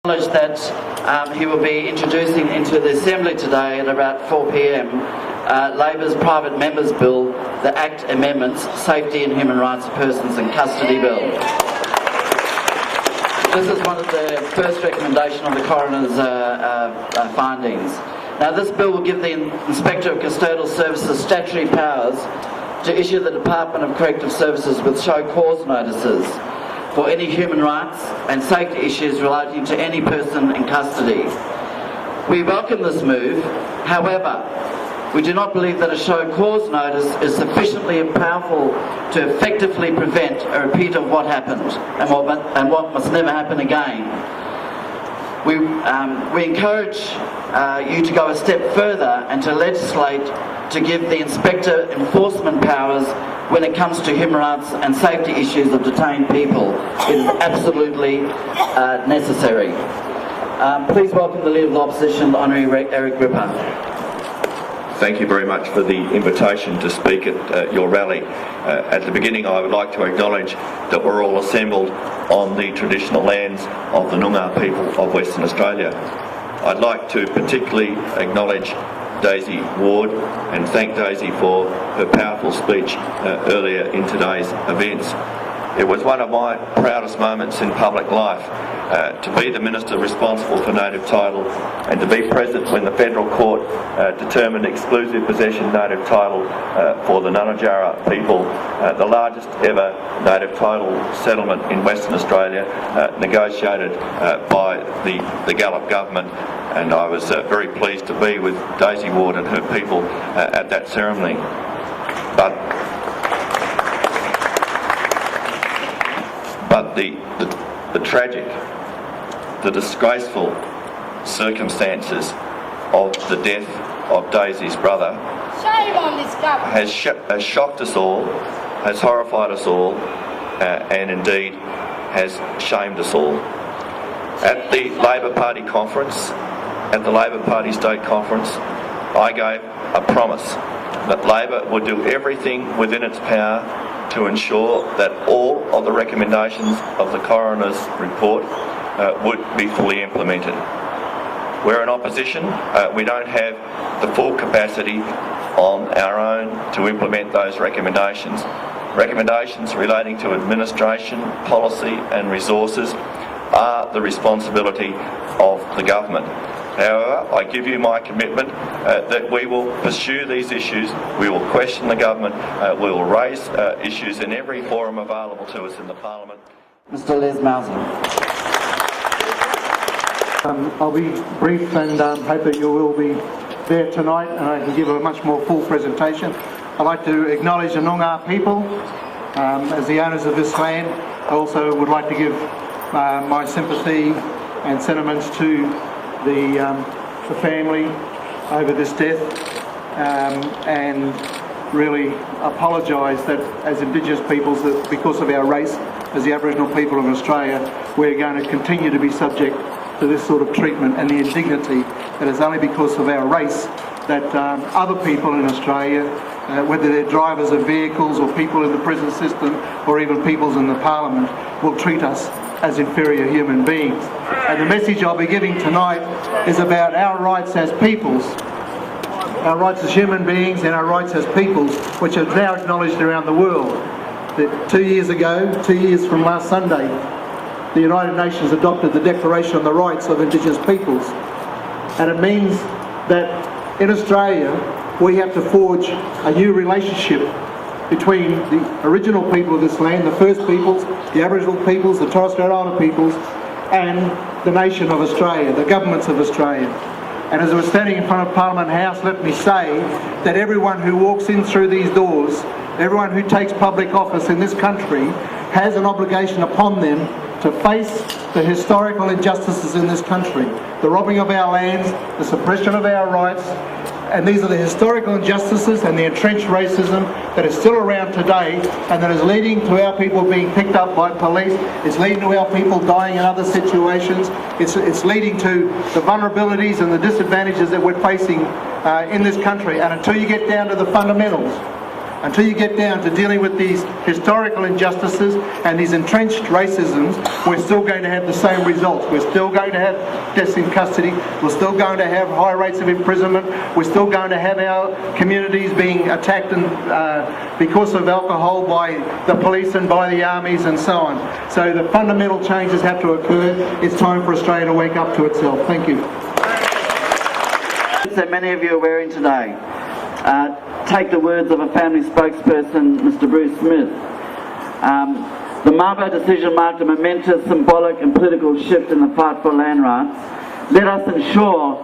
Acknowledge that he will be introducing into the Assembly today at about 4 p.m. Labor's Private Members Bill, the Act Amendments, Safety and Human Rights of Persons in Custody Bill. This is one of the first recommendations of the coroner's findings. Now, this bill will give the Inspector of Custodial Services statutory powers to issue the Department of Corrective Services with show cause notices for any human rights and safety issues relating to any person in custody. We welcome this move. However, we do not believe that a show cause notice is sufficiently powerful to effectively prevent a repeat of what happened and what must never happen again. We encourage you to go a step further and to legislate to give the Inspector enforcement powers when it comes to human rights and safety issues of detained people. It is absolutely necessary. Please welcome the Leader of the Opposition, the Honourable Eric Ripper. Thank you very much for the invitation to speak at your rally. At the beginning, I would like to acknowledge that we're all assembled on the traditional lands of the Noongar people of Western Australia. I'd like to particularly acknowledge Daisy Ward and thank Daisy for her powerful speech earlier in today's events. It was one of my proudest moments in public life to be the Minister responsible for native title and to be present when the Federal Court determined exclusive possession native title for the Nunajara people, the largest ever native title settlement in Western Australia, negotiated by the Gallop government, and I was very pleased to be with Daisy Ward and her people at that ceremony. But the tragic, the disgraceful circumstances of the death of Daisy's brother has shocked us all, has horrified us all, and indeed has shamed us all. At the Labor Party conference, at the Labor Party state conference, I gave a promise that Labor would do everything within its power to ensure that all of the recommendations of the coroner's report would be fully implemented. We're in opposition. We don't have the full capacity on our own to implement those recommendations. Recommendations relating to administration, policy and resources are the responsibility of the government. However, I give you my commitment that we will pursue these issues, we will question the government, we will raise issues in every forum available to us in the Parliament. Mr. Les Mauser. I'll be brief and hope that you will be there tonight and I can give a much more full presentation. I'd like to acknowledge the Noongar people as the owners of this land. I also would like to give my sympathy and sentiments to the family over this death and really apologise that as Indigenous peoples, that because of our race as the Aboriginal people of Australia, we're going to continue to be subject to this sort of treatment and the indignity that is only because of our race that other people in Australia, whether they're drivers of vehicles or people in the prison system or even peoples in the Parliament, will treat us as inferior human beings. And the message I'll be giving tonight is about our rights as peoples, our rights as human beings and our rights as peoples, which are now acknowledged around the world. That 2 years ago, 2 years from last Sunday, the United Nations adopted the Declaration on the Rights of Indigenous Peoples. And it means that in Australia, we have to forge a new relationship between the original people of this land, the First Peoples, the Aboriginal peoples, the Torres Strait Islander peoples, and the nation of Australia, the governments of Australia. And as I was standing in front of Parliament House, let me say that everyone who walks in through these doors, everyone who takes public office in this country, has an obligation upon them to face the historical injustices in this country, the robbing of our lands, the suppression of our rights, and these are the historical injustices and the entrenched racism that is still around today and that is leading to our people being picked up by police. It's leading to our people dying in other situations. It's leading to the vulnerabilities and the disadvantages that we're facing in this country. And until you get down to the fundamentals, Until you get down to dealing with these historical injustices and these entrenched racisms, we're still going to have the same results. We're still going to have deaths in custody. We're still going to have high rates of imprisonment. We're still going to have our communities being attacked because of alcohol by the police and by the armies and so on. So the fundamental changes have to occur. It's time for Australia to wake up to itself. Thank you. That many of you are wearing today. Take the words of a family spokesperson, Mr. Bruce Smith. The Mabo decision marked a momentous, symbolic and political shift in the fight for land rights. Let us ensure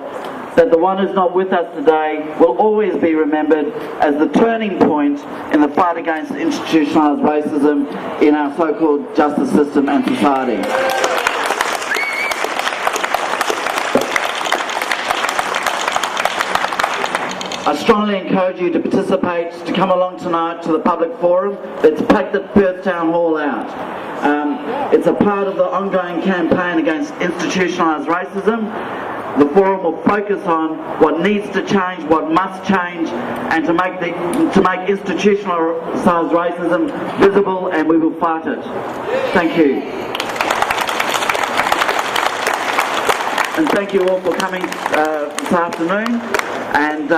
that the one who's not with us today will always be remembered as the turning point in the fight against institutionalised racism in our so-called justice system and society. I strongly encourage you to participate, to come along tonight to the public forum. Let's pack the Perth Town Hall out. It's a part of the ongoing campaign against institutionalised racism. The forum will focus on what needs to change, what must change, and to make institutionalised racism visible, and we will fight it. Thank you. And thank you all for coming this afternoon. And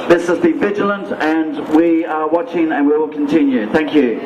let's just be vigilant, and we are watching and we will continue. Thank you.